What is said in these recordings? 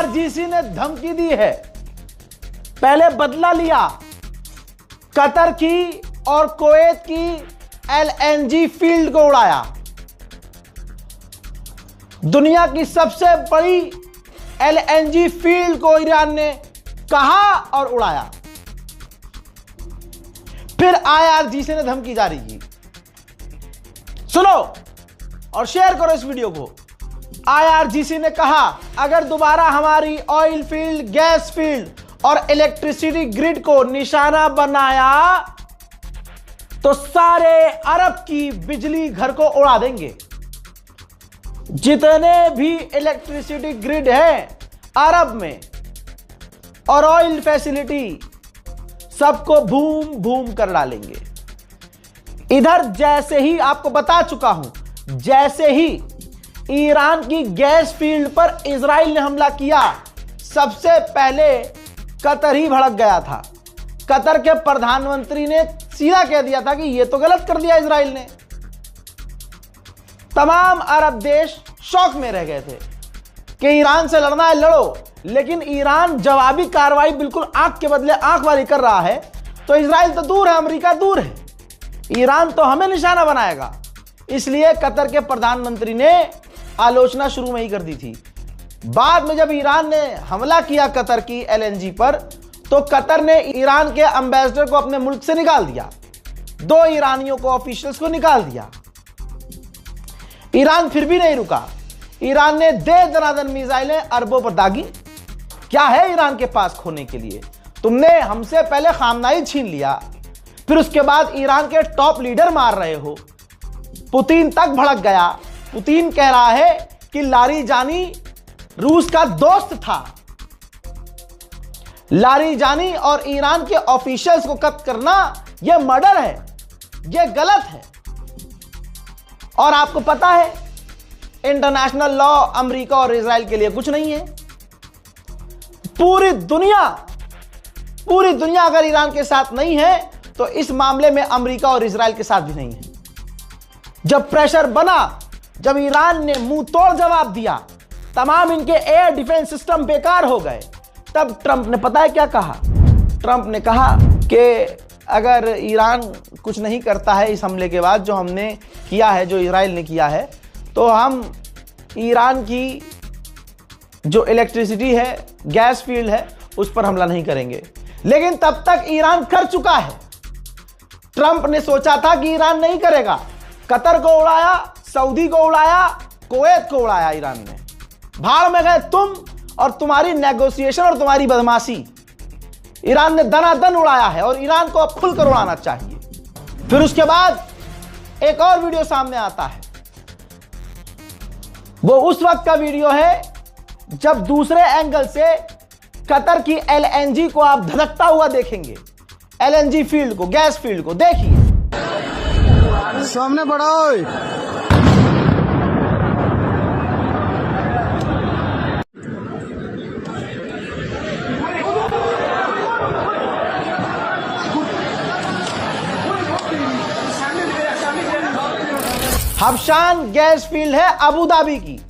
IRGC ने धमकी दी है, पहले बदला लिया। कतर की और कुवैत की LNG फील्ड को उड़ाया। दुनिया की सबसे बड़ी LNG फील्ड को ईरान ने कहा और उड़ाया। फिर IRGC ने धमकी जारी की। सुनो और शेयर करो इस वीडियो को। IRGC ने कहा अगर दोबारा हमारी ऑयल फील्ड, गैस फील्ड और इलेक्ट्रिसिटी ग्रिड को निशाना बनाया तो सारे अरब की बिजली घर को उड़ा देंगे। जितने भी इलेक्ट्रिसिटी ग्रिड है अरब में और ऑयल फैसिलिटी, सबको भूम भूम कर डालेंगे। इधर जैसे ही आपको बता चुका हूं, जैसे ही ईरान की गैस फील्ड पर इजराइल ने हमला किया, सबसे पहले कतर ही भड़क गया था। कतर के प्रधानमंत्री ने सीधा कह दिया था कि यह तो गलत कर दिया इजराइल ने। तमाम अरब देश शौक में रह गए थे कि ईरान से लड़ना है लड़ो, लेकिन ईरान जवाबी कार्रवाई बिल्कुल आंख के बदले आंख वाली कर रहा है। तो इजराइल तो दूर है, अमेरिका दूर है, ईरान तो हमें निशाना बनाएगा। इसलिए कतर के प्रधानमंत्री ने आलोचना शुरू में ही कर दी थी। बाद में जब ईरान ने हमला किया कतर की LNG पर, तो कतर ने ईरान के एम्बेसडर को अपने मुल्क से निकाल दिया। 2 ईरानियों को, ऑफिशियल्स को निकाल दिया। ईरान फिर भी नहीं रुका। ईरान ने दे दनादन मिसाइलें अरबों पर दागी। क्या है ईरान के पास खोने के लिए? तुमने हमसे पहले खामनाई छीन लिया, फिर उसके बाद ईरान के टॉप लीडर मार रहे हो। पुतिन तक भड़क गया। पुतिन कह रहा है कि लारीजानी रूस का दोस्त था। लारीजानी और ईरान के ऑफिशियल्स को कत्ल करना यह मर्डर है, यह गलत है। और आपको पता है इंटरनेशनल लॉ अमेरिका और इजराइल के लिए कुछ नहीं है। पूरी दुनिया अगर ईरान के साथ नहीं है तो इस मामले में अमेरिका और इजराइल के साथ भी नहीं है। जब प्रेशर बना, जब ईरान ने मुंह तोड़ जवाब दिया, तमाम इनके एयर डिफेंस सिस्टम बेकार हो गए, तब ट्रंप ने पता है क्या कहा? ट्रंप ने कहा कि अगर ईरान कुछ नहीं करता है इस हमले के बाद, जो हमने किया है, जो इजराइल ने किया है, तो हम ईरान की जो इलेक्ट्रिसिटी है, गैस फील्ड है, उस पर हमला नहीं करेंगे। लेकिन तब तक ईरान कर चुका है। ट्रंप ने सोचा था कि ईरान नहीं करेगा। कतर को उड़ाया, सऊदी को उड़ाया, कुवैत को उड़ाया ईरान ने। भाड़ में गए तुम और तुम्हारी नेगोशिएशन और तुम्हारी बदमाशी। ईरान ने दनादन उड़ाया है और ईरान को अब खुलकर उड़ाना चाहिए। फिर उसके बाद एक और वीडियो सामने आता है। वो उस वक्त का वीडियो है जब दूसरे एंगल से कतर की LNG को आप धधकता हुआ देखेंगे। LNG फील्ड को, गैस फील्ड को देखिए। सामने बढ़ाओ। हबशान गैस फील्ड है अबू धाबी की।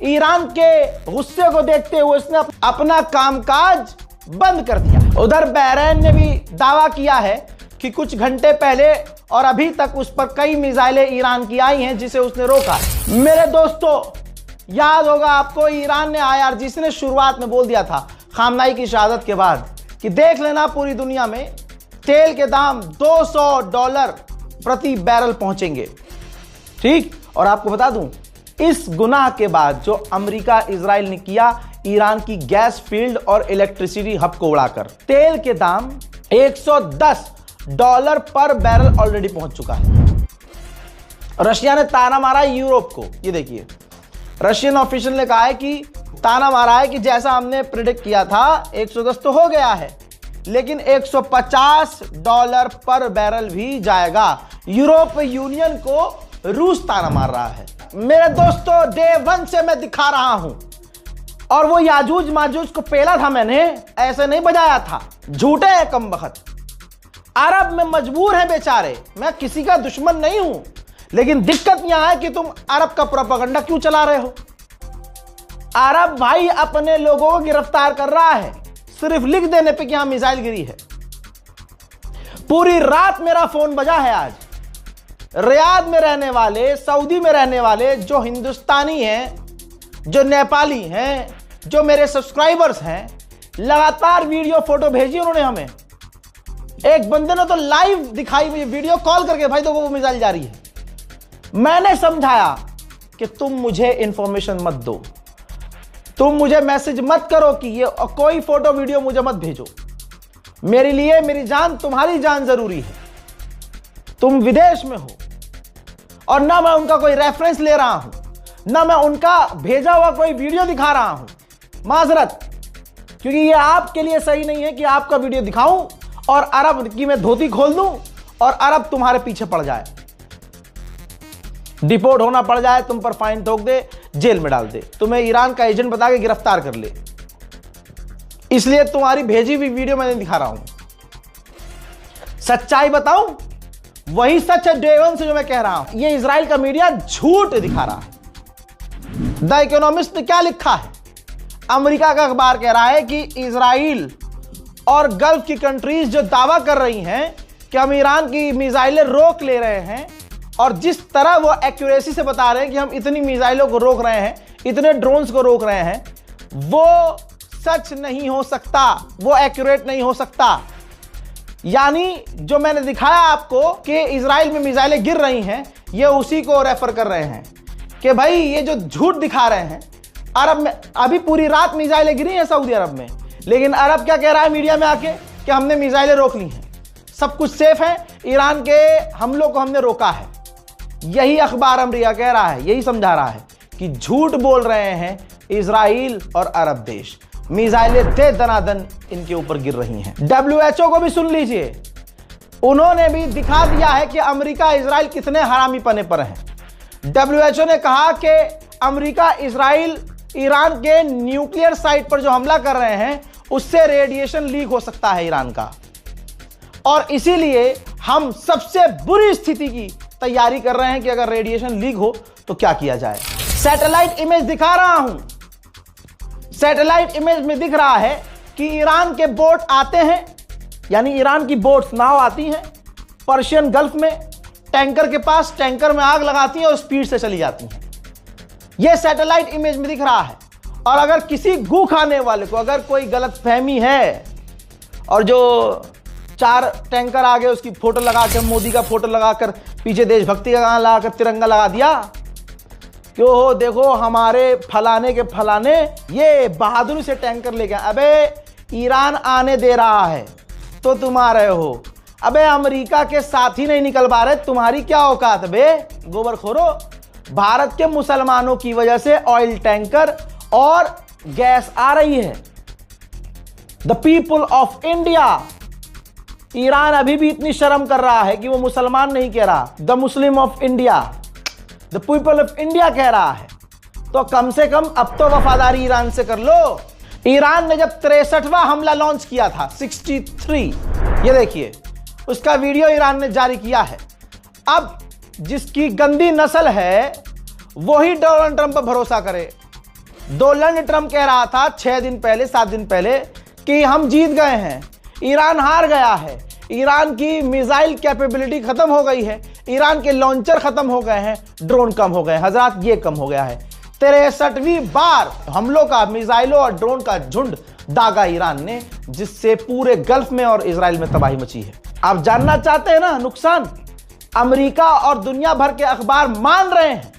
ईरान के गुस्से को देखते हुए उसने अपना कामकाज बंद कर दिया। उधर बहरीन ने भी दावा किया है कि कुछ घंटे पहले और अभी तक उस पर कई मिसाइलें ईरान की आई हैं, जिसे उसने रोका। मेरे दोस्तों, याद होगा आपको, ईरान ने IRGC ने शुरुआत में बोल दिया था खामनाई की शहादत के बाद कि देख लेना पूरी दुनिया में तेल के दाम $200 प्रति बैरल पहुंचेंगे। ठीक, और आपको बता दूं, इस गुनाह के बाद जो अमेरिका इजराइल ने किया ईरान की गैस फील्ड और इलेक्ट्रिसिटी हब को उड़ाकर, तेल के दाम $110 पर बैरल ऑलरेडी पहुंच चुका है। रशिया ने ताना मारा यूरोप को। ये देखिए, रशियन ऑफिशियल ने कहा है कि ताना मारा है कि जैसा हमने प्रिडिक्ट किया था 110 तो हो गया है, लेकिन $150 पर बैरल भी जाएगा। यूरोपीय यूनियन को रूस ताना मार रहा है। मेरे दोस्तों, डे 1 से मैं दिखा रहा हूं, और वो याजूज माजूज को पेला था मैंने, ऐसे नहीं बजाया था। झूठे हैं कम बखत। अरब में मजबूर हैं बेचारे। मैं किसी का दुश्मन नहीं हूं, लेकिन दिक्कत यहां है कि तुम अरब का प्रोपेगेंडा क्यों चला रहे हो। अरब भाई अपने लोगों को गिरफ्तार कर रहा है सिर्फ लिख देने पे कि यहां मिसाइल गिरी है। पूरी रात मेरा फोन बजा है आज। रियाद में रहने वाले, सऊदी में रहने वाले जो हिंदुस्तानी हैं, जो नेपाली हैं, जो मेरे सब्सक्राइबर्स हैं, लगातार वीडियो फोटो भेजी उन्होंने हमें। एक बंदे ने तो लाइव दिखाई मुझे वीडियो कॉल करके, भाई देखो वो मिसाइल जा रही है। मैंने समझाया कि तुम मुझे इंफॉर्मेशन मत दो, तुम मुझे मैसेज मत करो कि ये कोई फोटो वीडियो मुझे मत भेजो। मेरे लिए मेरी जान, तुम्हारी जान जरूरी है। तुम विदेश में हो और ना मैं उनका कोई रेफरेंस ले रहा हूं, ना मैं उनका भेजा हुआ कोई वीडियो दिखा रहा हूं। माजरत, क्योंकि ये आपके लिए सही नहीं है कि आपका वीडियो दिखाऊं और अरब की मैं धोती खोल दूं और अरब तुम्हारे पीछे पड़ जाए, डिपोर्ट होना पड़ जाए, तुम पर फाइन ठोक दे, जेल में डाल दे, तुम्हें ईरान का एजेंट बता के गिरफ्तार कर ले। इसलिए तुम्हारी भेजी हुई वीडियो मैं नहीं दिखा रहा हूं। सच्चाई बताऊं, वही सच है डे वन से जो मैं कह रहा हूं। ये इजराइल का मीडिया झूठ दिखा रहा है। द इकोनॉमिस्ट ने क्या लिखा है? अमेरिका का अखबार कह रहा है कि इजराइल और गल्फ की कंट्रीज जो दावा कर रही हैं कि हम ईरान की मिसाइलें रोक ले रहे हैं, और जिस तरह वो एक्यूरेसी से बता रहे हैं कि हम इतनी मिसाइलों को रोक रहे हैं, इतने ड्रोन्स को रोक रहे हैं, वो सच नहीं हो सकता, वो एक्यूरेट नहीं हो सकता। यानी जो मैंने दिखाया आपको कि इजराइल में मिसाइलें गिर रही हैं, ये उसी को रेफर कर रहे हैं कि भाई ये जो झूठ दिखा रहे हैं। अरब में अभी पूरी रात मिसाइलें गिरी हैं सऊदी अरब में, लेकिन अरब क्या कह रहा है मीडिया में आके कि हमने मिसाइलें रोक ली हैं, सब कुछ सेफ है, ईरान के हमलों को हमने रोका है। यही अखबार अमेरिका कह रहा है, यही समझा रहा है कि झूठ बोल रहे हैं इजराइल और अरब देश। मिसाइलें दे दनादन इनके ऊपर गिर रही हैं। WHO को भी सुन लीजिए, उन्होंने भी दिखा दिया है कि अमेरिका इजराइल कितने हरामीपने पर हैं। WHO ने कहा कि अमेरिका इजराइल ईरान के न्यूक्लियर साइट पर जो हमला कर रहे हैं उससे रेडिएशन लीक हो सकता है ईरान का, और इसीलिए हम सबसे बुरी स्थिति की तैयारी कर रहे हैं कि अगर रेडिएशन लीक हो तो क्या किया जाए। सैटेलाइट इमेज दिखा रहा हूं। सैटेलाइट इमेज में दिख रहा है कि ईरान के बोट आते हैं, यानी ईरान की बोट्स, नाव आती हैं पर्शियन गल्फ में, टैंकर के पास, टैंकर में आग लगाती हैं और स्पीड से चली जाती हैं। यह सैटेलाइट इमेज में दिख रहा है। और अगर किसी गू खाने वाले को अगर कोई गलतफहमी है और जो 4 टैंकर आगे उसकी फोटो लगाकर, मोदी का फोटो लगाकर, पीछे देशभक्ति का गाना लगाकर तिरंगा लगा दिया, क्यों हो देखो हमारे फलाने के फलाने ये बहादुरी से टैंकर लेके, अबे ईरान आने दे रहा है तो तुम आ रहे हो। अबे अमेरिका के साथ ही नहीं निकल पा रहे, तुम्हारी क्या औकात बे गोबर खोरो। भारत के मुसलमानों की वजह से ऑयल टैंकर और गैस आ रही है। The people of India, Iran अभी भी इतनी शर्म कर रहा है कि वो मुसलमान नहीं कह रहा, the Muslim of India, the people of India कह रहा है। तो कम से कम अब तो वफादारी ईरान से कर लो। ईरान ने जब 63वां हमला लॉन्च किया था, 63, ये देखिए उसका वीडियो ईरान ने जारी किया है। अब जिसकी गंदी नस्ल है वही डोनाल्ड ट्रंप पर भरोसा करे। डोनाल्ड ट्रंप कह रहा था 6 दिन पहले, 7 दिन पहले कि हम जीत गए हैं, ईरान हार गया है, ईरान की मिसाइल कैपेबिलिटी खत्म हो गई है, ईरान के लॉन्चर खत्म हो गए हैं, ड्रोन कम हो गए, हजरात ये कम हो गया है। 63वीं बार हमलों का, मिसाइलों और ड्रोन का झुंड दागा ईरान ने, जिससे पूरे गल्फ में और इजराइल में तबाही मची है। आप जानना चाहते हैं ना नुकसान? अमेरिका और दुनिया भर के अखबार मान रहे हैं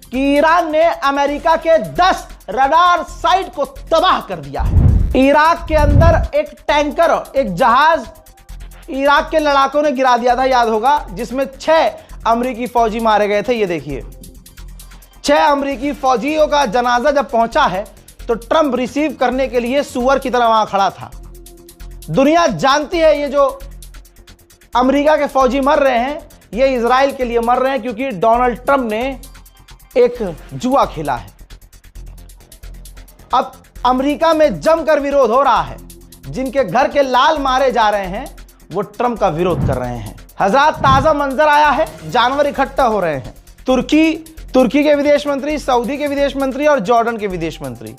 कि ईरान ने अमेरिका के 10 रडार साइट को तबाह कर दिया है। इराक के अंदर एक टैंकर, एक जहाज इराक के लड़ाकों ने गिरा दिया था, याद होगा, जिसमें 6 अमेरिकी फौजी मारे गए थे। ये देखिए 6 अमेरिकी फौजियों का जनाजा जब पहुंचा है तो ट्रंप रिसीव करने के लिए सुअर की तरह वहां खड़ा था। दुनिया जानती है ये जो अमेरिका के फौजी मर रहे हैं ये इजराइल के लिए मर रहे हैं, क्योंकि डोनाल्ड ट्रंप ने एक जुआ खेला है। अब अमेरिका में जमकर विरोध हो रहा है। जिनके घर के लाल मारे जा रहे हैं वो ट्रंप का विरोध कर रहे हैं। हज़ार ताजा मंजर आया है, जानवर इकट्ठा हो रहे हैं। तुर्की के विदेश मंत्री, सऊदी के विदेश मंत्री और जॉर्डन के विदेश मंत्री,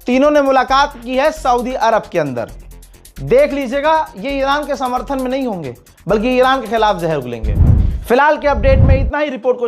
तीनों ने मुलाकात की है सऊदी अरब के अंदर। देख लीजिएगा, ये ईरान के समर्थन में नहीं होंगे, बल्कि ईरान के खिलाफ जहर उगलेंगे। फिलहाल के अपडेट में इतना ही। रिपोर्ट को